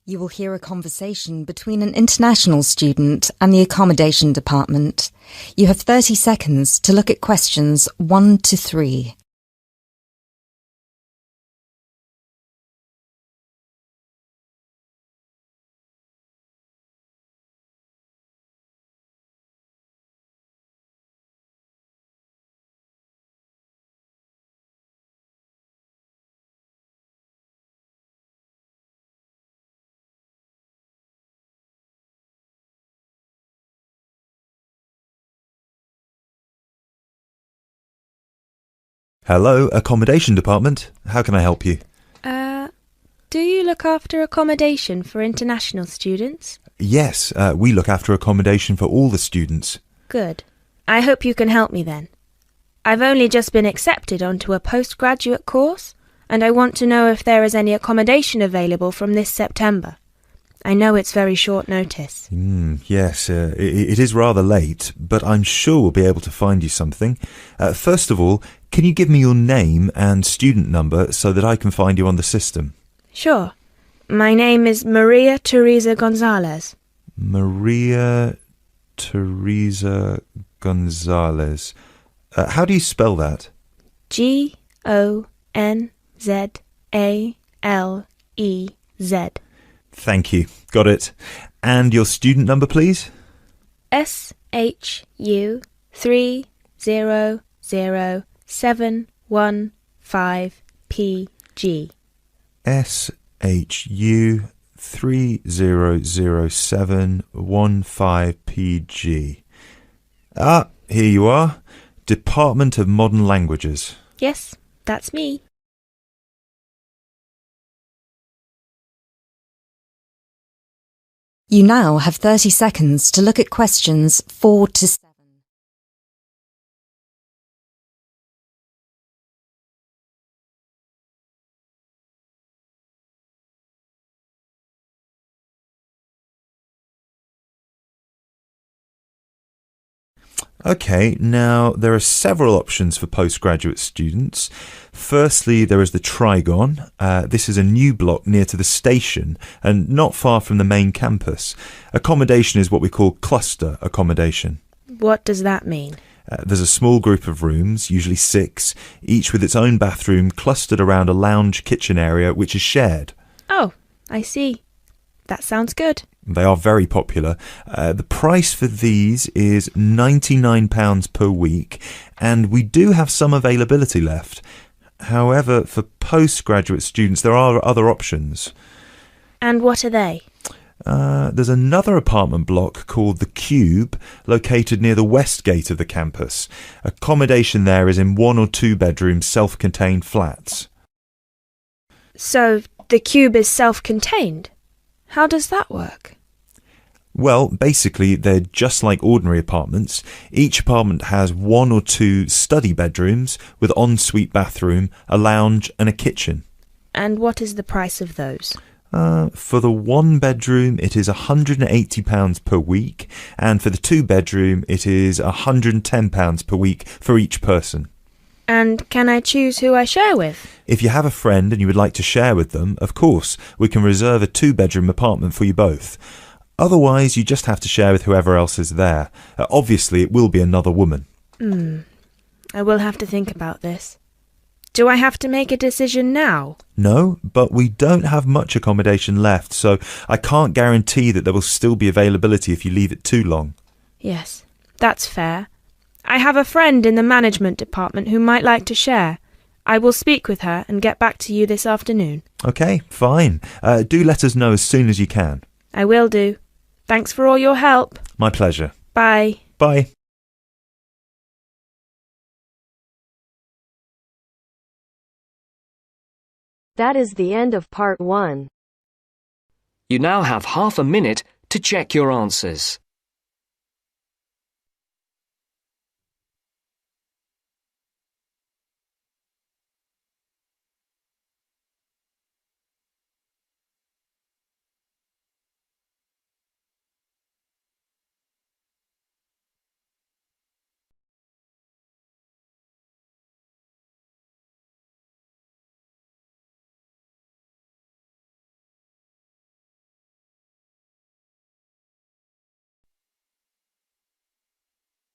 You will hear a conversation between an international student and the accommodation department. You have 30 seconds to look at questions 1 to 3. Hello, accommodation department. How can I help you? Do you look after accommodation for international students? Yes, we look after accommodation for all the students. Good. I hope you can help me then. I've only just been accepted onto a postgraduate course, and I want to know if there is any accommodation available from this September. I know it's very short notice. Yes, it is rather late, but I'm sure we'll be able to find you something. First of all, can you give me your name and student number so that I can find you on the system? Sure. My name is Maria Teresa Gonzalez. Maria Teresa Gonzalez. How do you spell that? Gonzalez. Thank you. Got it. And your student number, please? SHU 300715PG. SHU 300715PG. Ah, here you are. Department of Modern Languages. Yes, that's me. You now have 30 seconds to look at questions 4 to 7. Okay, now there are several options for postgraduate students. Firstly, there is the Trigon. This is a new block near to the station and not far from the main campus. Accommodation is what we call cluster accommodation. What does that mean? There's a small group of rooms, usually 6, each with its own bathroom clustered around a lounge kitchen area which is shared. Oh, I see. That sounds good. They are very popular. The price for these is £99 per week, and we do have some availability left. However, for postgraduate students, there are other options. And what are they? There's another apartment block called The Cube, located near the west gate of the campus. Accommodation there is in 1 or 2 bedroom self-contained flats. So, the cube is self-contained? How does that work? Well, basically, they're just like ordinary apartments. Each apartment has 1 or 2 study bedrooms with ensuite bathroom, a lounge and a kitchen. And what is the price of those? For the 1 bedroom, it is £180 per week, and for the 2 bedroom, it is £110 per week for each person. And can I choose who I share with? If you have a friend and you would like to share with them, of course, we can reserve a 2-bedroom apartment for you both. Otherwise, you just have to share with whoever else is there. Obviously, it will be another woman. I will have to think about this. Do I have to make a decision now? No, but we don't have much accommodation left, so I can't guarantee that there will still be availability if you leave it too long. Yes, that's fair. I have a friend in the management department who might like to share. I will speak with her and get back to you this afternoon. Okay, fine. Do let us know as soon as you can. I will do. Thanks for all your help. My pleasure. Bye. Bye. That is the end of part 1. You now have half a minute to check your answers.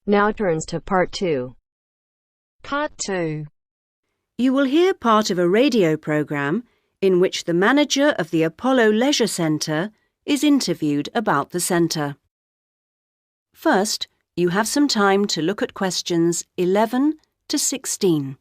Now turns to Part 2. Part 2. You will hear part of a radio programme in which the manager of the Apollo Leisure Centre is interviewed about the centre. First, you have some time to look at questions 11 to 16.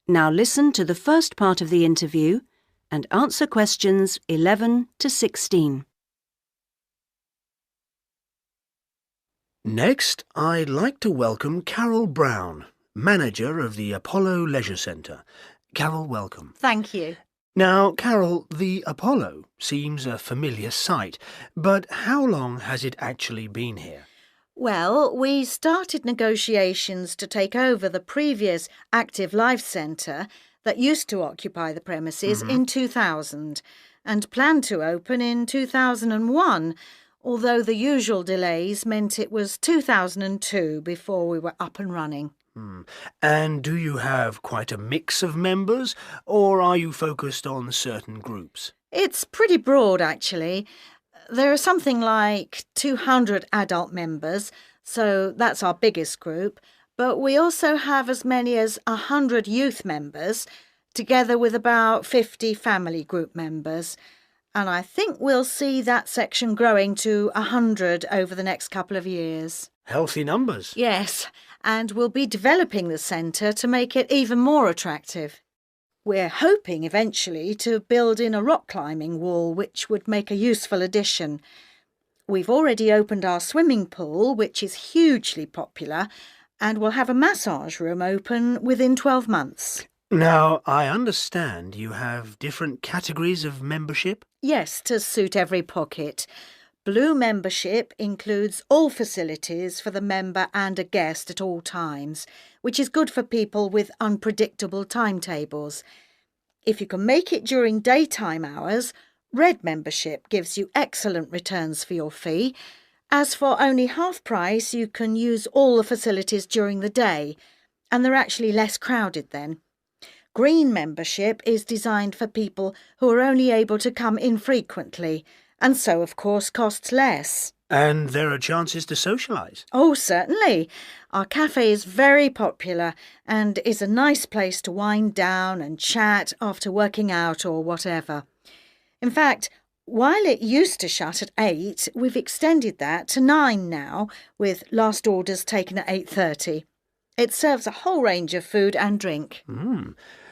Now listen to the first part of the interview and answer questions 11 to 16. Next, I'd like to welcome Carol Brown, manager of the Apollo Leisure Centre. Carol, welcome. Thank you. Now, Carol, the Apollo seems a familiar sight, but how long has it actually been here? Well, we started negotiations to take over the previous Active Life Centre that used to occupy the premises in 2000 and planned to open in 2001, although the usual delays meant it was 2002 before we were up and running. And do you have quite a mix of members, or are you focused on certain groups? It's pretty broad, actually. There are something like 200 adult members, so that's our biggest group, but we also have as many as 100 youth members, together with about 50 family group members. And I think we'll see that section growing to 100 over the next couple of years. Healthy numbers. Yes, and we'll be developing the centre to make it even more attractive. We're hoping eventually to build in a rock climbing wall, which would make a useful addition. We've already opened our swimming pool, which is hugely popular, and we'll have a massage room open within 12 months. Now, I understand you have different categories of membership? Yes, to suit every pocket. Blue membership includes all facilities for the member and a guest at all times, which is good for people with unpredictable timetables. If you can make it during daytime hours, red membership gives you excellent returns for your fee. As for only half price, you can use all the facilities during the day, and they're actually less crowded then. Green membership is designed for people who are only able to come infrequently, and so, of course, costs less. And there are chances to socialise? Oh, certainly. Our cafe is very popular and is a nice place to wind down and chat after working out or whatever. In fact, while it used to shut at 8, we've extended that to 9 now, with last orders taken at 8:30. It serves a whole range of food and drink.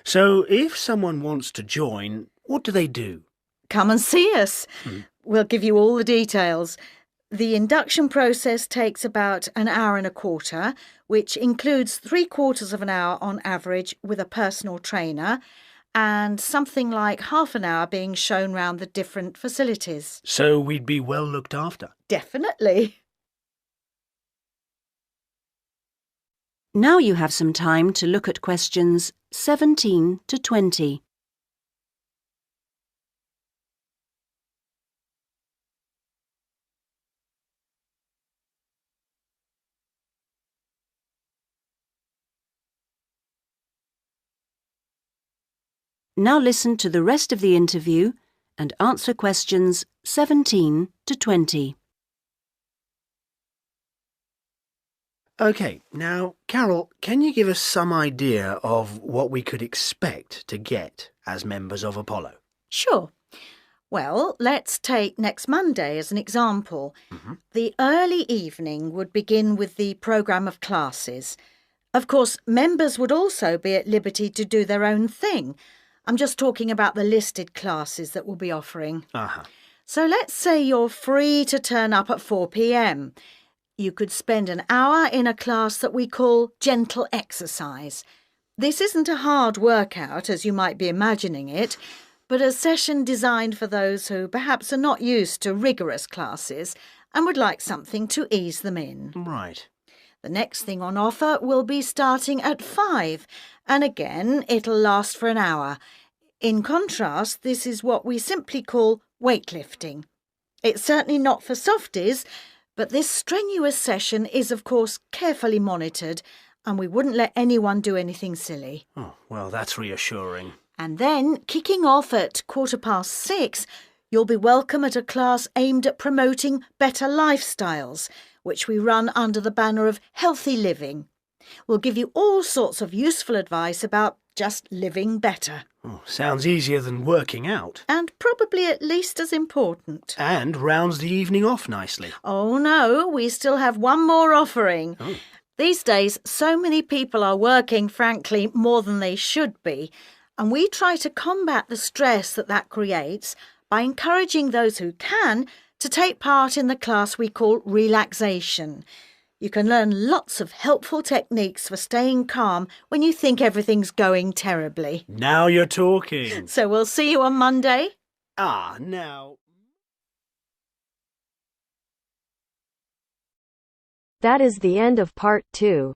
So if someone wants to join, what do they do? Come and see us. We'll give you all the details. The induction process takes about an hour and a quarter, which includes 3/4 of an hour on average with a personal trainer, and something like half an hour being shown round the different facilities. So we'd be well looked after? Definitely. Now you have some time to look at questions 17 to 20. Now listen to the rest of the interview and answer questions 17 to 20. OK, now, Carol, can you give us some idea of what we could expect to get as members of Apollo? Sure. Well, let's take next Monday as an example. The early evening would begin with the programme of classes. Of course, members would also be at liberty to do their own thing. I'm just talking about the listed classes that we'll be offering. So let's say you're free to turn up at 4 p.m. You could spend an hour in a class that we call gentle exercise. This isn't a hard workout, as you might be imagining it, but a session designed for those who perhaps are not used to rigorous classes and would like something to ease them in. Right. The next thing on offer will be starting at 5, and again, it'll last for an hour. In contrast, this is what we simply call weightlifting. It's certainly not for softies, but this strenuous session is, of course, carefully monitored, and we wouldn't let anyone do anything silly. Oh, well, that's reassuring. And then, kicking off at 6:15, you'll be welcome at a class aimed at promoting better lifestyles, which we run under the banner of healthy living. We'll give you all sorts of useful advice about just living better. Oh, sounds easier than working out. And probably at least as important. And rounds the evening off nicely. Oh no, we still have one more offering. Oh. These days, so many people are working, frankly, more than they should be, and we try to combat the stress that creates by encouraging those who can to take part in the class we call relaxation. You can learn lots of helpful techniques for staying calm when you think everything's going terribly. Now you're talking. So we'll see you on Monday. Now... That is the end of part 2.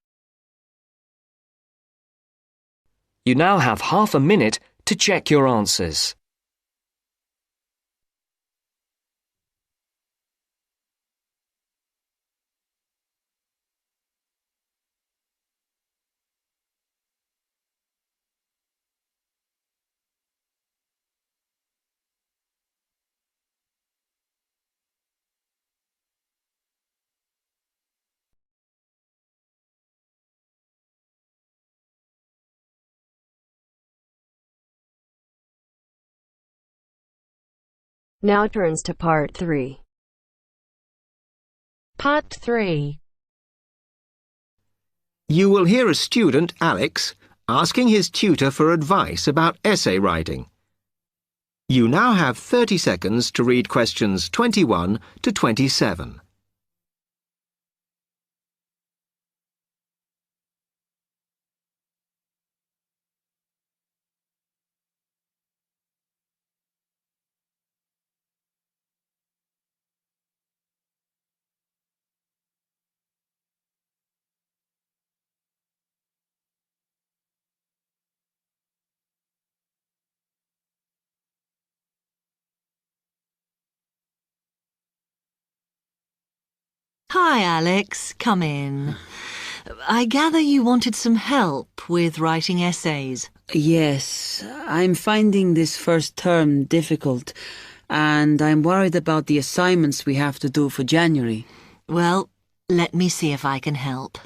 You now have half a minute to check your answers. Now turns to part 3. Part 3. You will hear a student, Alex, asking his tutor for advice about essay writing. You now have 30 seconds to read questions 21 to 27. Hi, Alex. Come in. I gather you wanted some help with writing essays. Yes, I'm finding this first term difficult, and I'm worried about the assignments we have to do for January. Well, let me see if I can help.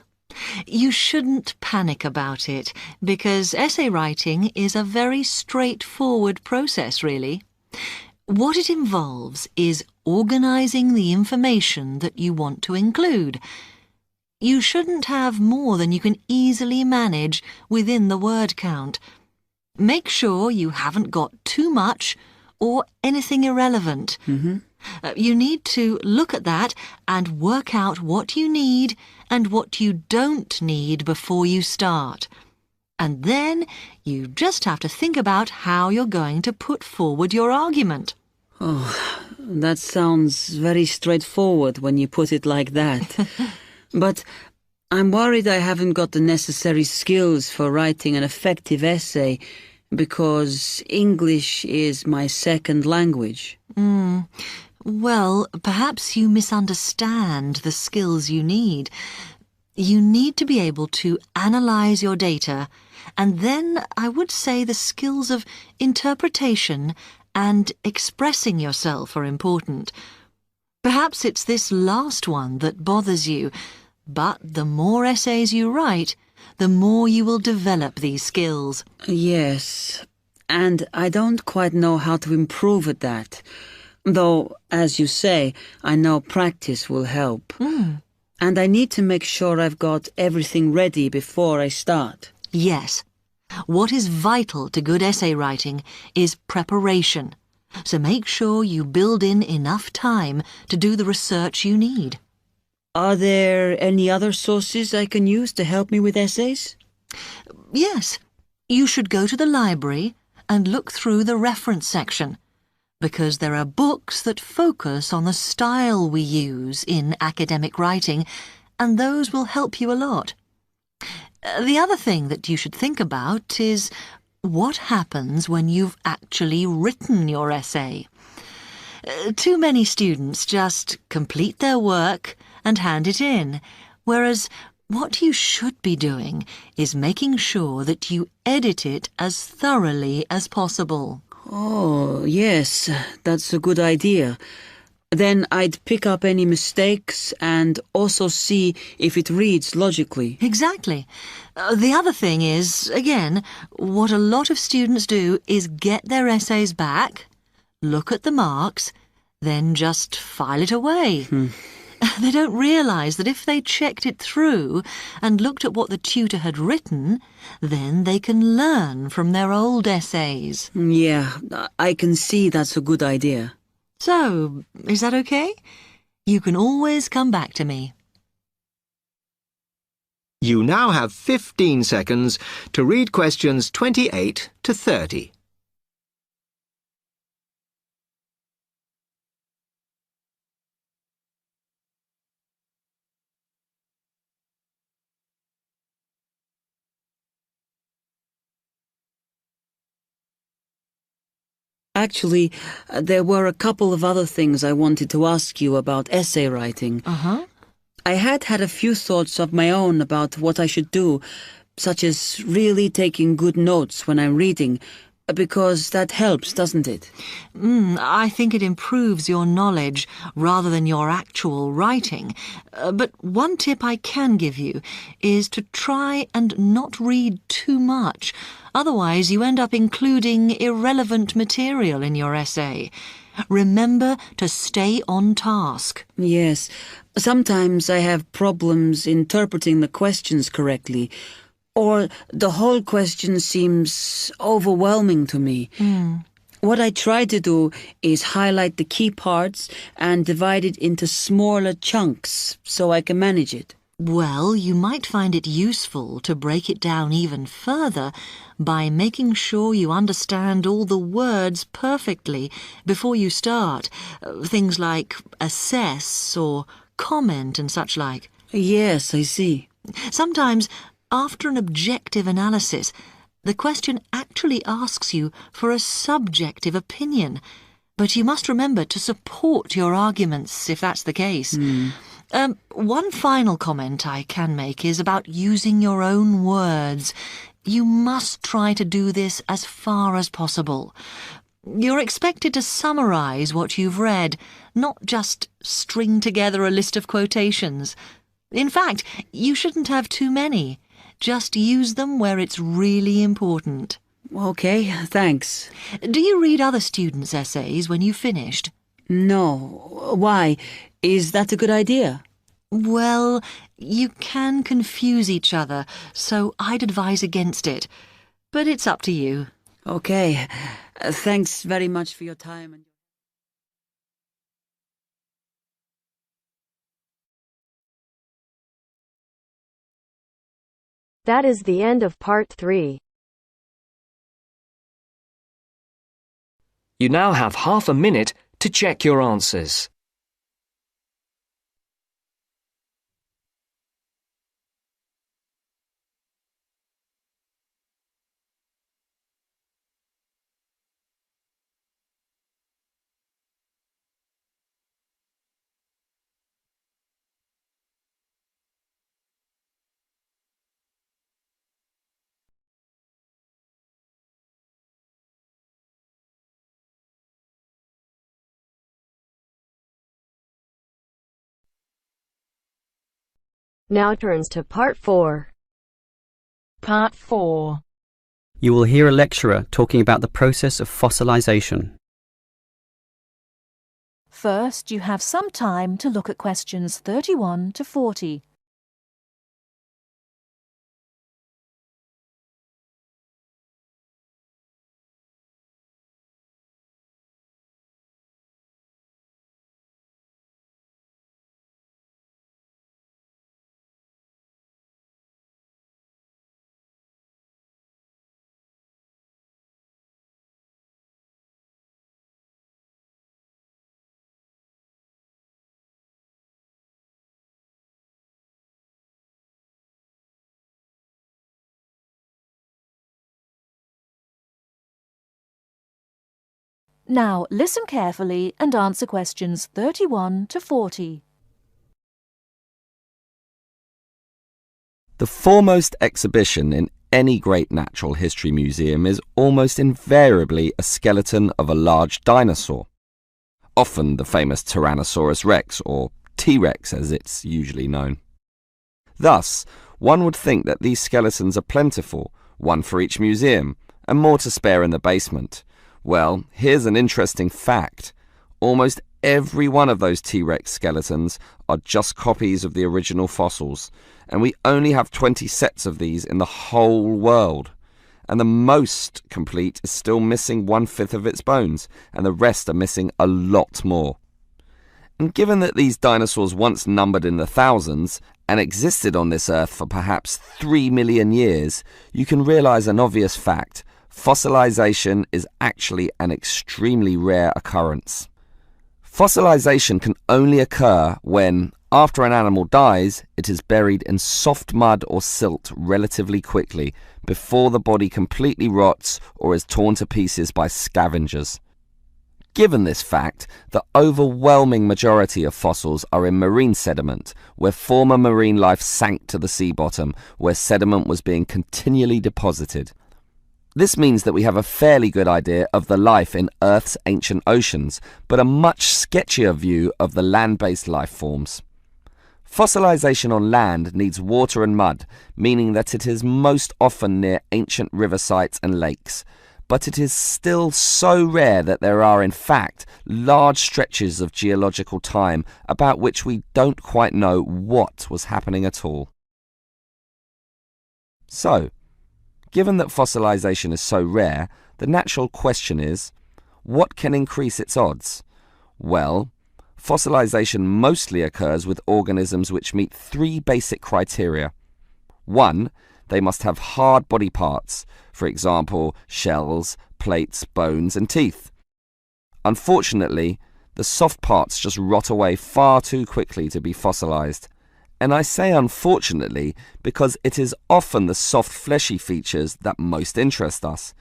You shouldn't panic about it, because essay writing is a very straightforward process, really. What it involves is organising the information that you want to include. You shouldn't have more than you can easily manage within the word count. Make sure you haven't got too much or anything irrelevant. You need to look at that and work out what you need and what you don't need before you start. And then you just have to think about how you're going to put forward your argument. Oh, that sounds very straightforward when you put it like that. But I'm worried I haven't got the necessary skills for writing an effective essay because English is my second language. Well, perhaps you misunderstand the skills you need. You need to be able to analyse your data, and then I would say the skills of interpretation and expressing yourself are important. Perhaps it's this last one that bothers you, but the more essays you write, the more you will develop these skills. Yes, and I don't quite know how to improve at that. Though, as you say, I know practice will help. And I need to make sure I've got everything ready before I start. Yes. What is vital to good essay writing is preparation. So make sure you build in enough time to do the research you need. Are there any other sources I can use to help me with essays? Yes. You should go to the library and look through the reference section, because there are books that focus on the style we use in academic writing, and those will help you a lot. The other thing that you should think about is what happens when you've actually written your essay. Too many students just complete their work and hand it in, whereas what you should be doing is making sure that you edit it as thoroughly as possible. Oh, yes, that's a good idea. Then I'd pick up any mistakes and also see if it reads logically. Exactly. The other thing is, again, what a lot of students do is get their essays back, look at the marks, then just file it away. They don't realise that if they checked it through and looked at what the tutor had written, then they can learn from their old essays. Yeah, I can see that's a good idea. So, is that okay? You can always come back to me. You now have 15 seconds to read questions 28 to 30. Actually, there were a couple of other things I wanted to ask you about essay writing. I had a few thoughts of my own about what I should do, such as really taking good notes when I'm reading, because that helps, doesn't it? I think it improves your knowledge rather than your actual writing. But one tip I can give you is to try and not read too much. Otherwise, you end up including irrelevant material in your essay. Remember to stay on task. Yes. Sometimes I have problems interpreting the questions correctly, or the whole question seems overwhelming to me. What I try to do is highlight the key parts and divide it into smaller chunks so I can manage it. Well, you might find it useful to break it down even further by making sure you understand all the words perfectly before you start. Things like assess or comment and such like. Yes, I see. Sometimes, after an objective analysis, the question actually asks you for a subjective opinion. But you must remember to support your arguments if that's the case. One final comment I can make is about using your own words. You must try to do this as far as possible. You're expected to summarise what you've read, not just string together a list of quotations. In fact, you shouldn't have too many. Just use them where it's really important. Okay, thanks. Do you read other students' essays when you've finished? No. Why? Is that a good idea? Well, you can confuse each other, so I'd advise against it. But it's up to you. Okay. Thanks very much for your time. That is the end of part 3. You now have half a minute to check your answers. Now turns to part 4. Part 4. You will hear a lecturer talking about the process of fossilization. First, you have some time to look at questions 31 to 40. Now listen carefully and answer questions 31 to 40. The foremost exhibition in any great natural history museum is almost invariably a skeleton of a large dinosaur, often the famous Tyrannosaurus rex, or T-Rex as it's usually known. Thus, one would think that these skeletons are plentiful, one for each museum, and more to spare in the basement. Well, here's an interesting fact. Almost every one of those T-Rex skeletons are just copies of the original fossils, and we only have 20 sets of these in the whole world. And the most complete is still missing 1/5 of its bones, and the rest are missing a lot more. And given that these dinosaurs once numbered in the thousands and existed on this earth for perhaps 3 million years, you can realize an obvious fact. Fossilization is actually an extremely rare occurrence. Fossilization can only occur when, after an animal dies, it is buried in soft mud or silt relatively quickly before the body completely rots or is torn to pieces by scavengers. Given this fact, the overwhelming majority of fossils are in marine sediment, where former marine life sank to the sea bottom, where sediment was being continually deposited. This means that we have a fairly good idea of the life in Earth's ancient oceans, but a much sketchier view of the land-based life forms. Fossilization on land needs water and mud, meaning that it is most often near ancient river sites and lakes. But it is still so rare that there are, in fact, large stretches of geological time about which we don't quite know what was happening at all. So, given that fossilization is so rare, the natural question is, what can increase its odds? Well, fossilization mostly occurs with organisms which meet 3 basic criteria. 1, they must have hard body parts, for example, shells, plates, bones, and teeth. Unfortunately, the soft parts just rot away far too quickly to be fossilized. And I say unfortunately because it is often the soft fleshy features that most interest us.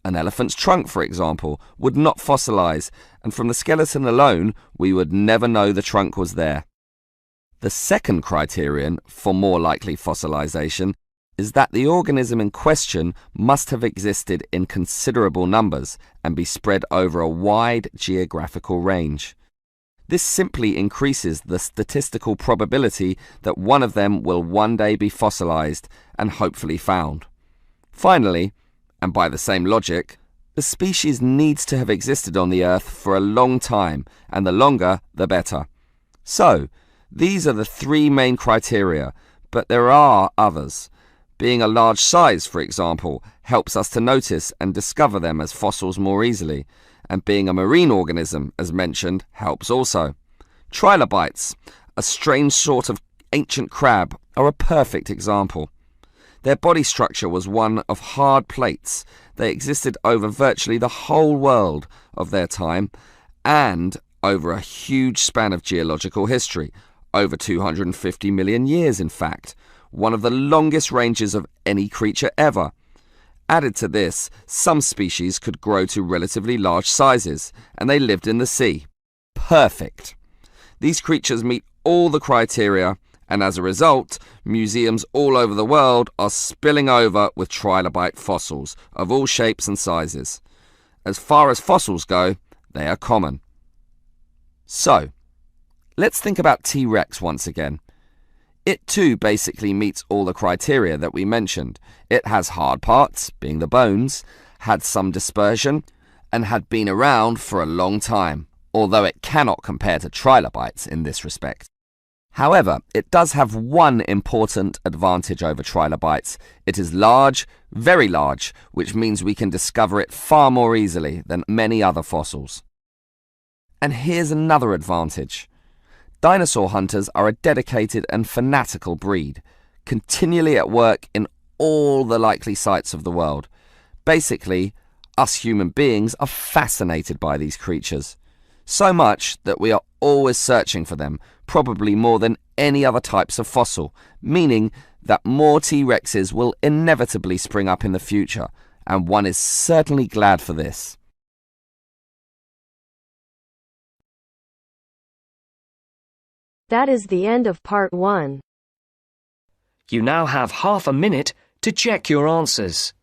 An elephant's trunk, for example, would not fossilize, and from the skeleton alone, we would never know the trunk was there. The second criterion for more likely fossilization is that the organism in question must have existed in considerable numbers and be spread over a wide geographical range. This simply increases the statistical probability that one of them will one day be fossilized and hopefully found. Finally, and by the same logic, the species needs to have existed on the Earth for a long time, and the longer, the better. So, these are the 3 main criteria, but there are others. Being a large size, for example, helps us to notice and discover them as fossils more easily, and being a marine organism, as mentioned, helps also. Trilobites, a strange sort of ancient crab, are a perfect example. Their body structure was one of hard plates. They existed over virtually the whole world of their time and over a huge span of geological history, over 250 million years in fact, one of the longest ranges of any creature ever. Added to this, some species could grow to relatively large sizes, and they lived in the sea. Perfect. These creatures meet all the criteria, and as a result, museums all over the world are spilling over with trilobite fossils of all shapes and sizes. As far as fossils go, they are common. So, let's think about T-Rex once again. It too basically meets all the criteria that we mentioned. It has hard parts, being the bones, had some dispersion, and had been around for a long time, although it cannot compare to trilobites in this respect. However, it does have one important advantage over trilobites. It is large, very large, which means we can discover it far more easily than many other fossils. And here's another advantage. Dinosaur hunters are a dedicated and fanatical breed, continually at work in all the likely sites of the world. Basically, us human beings are fascinated by these creatures. So much that we are always searching for them, probably more than any other types of fossil, meaning that more T-Rexes will inevitably spring up in the future, and one is certainly glad for this. That is the end of part 1. You now have half a minute to check your answers.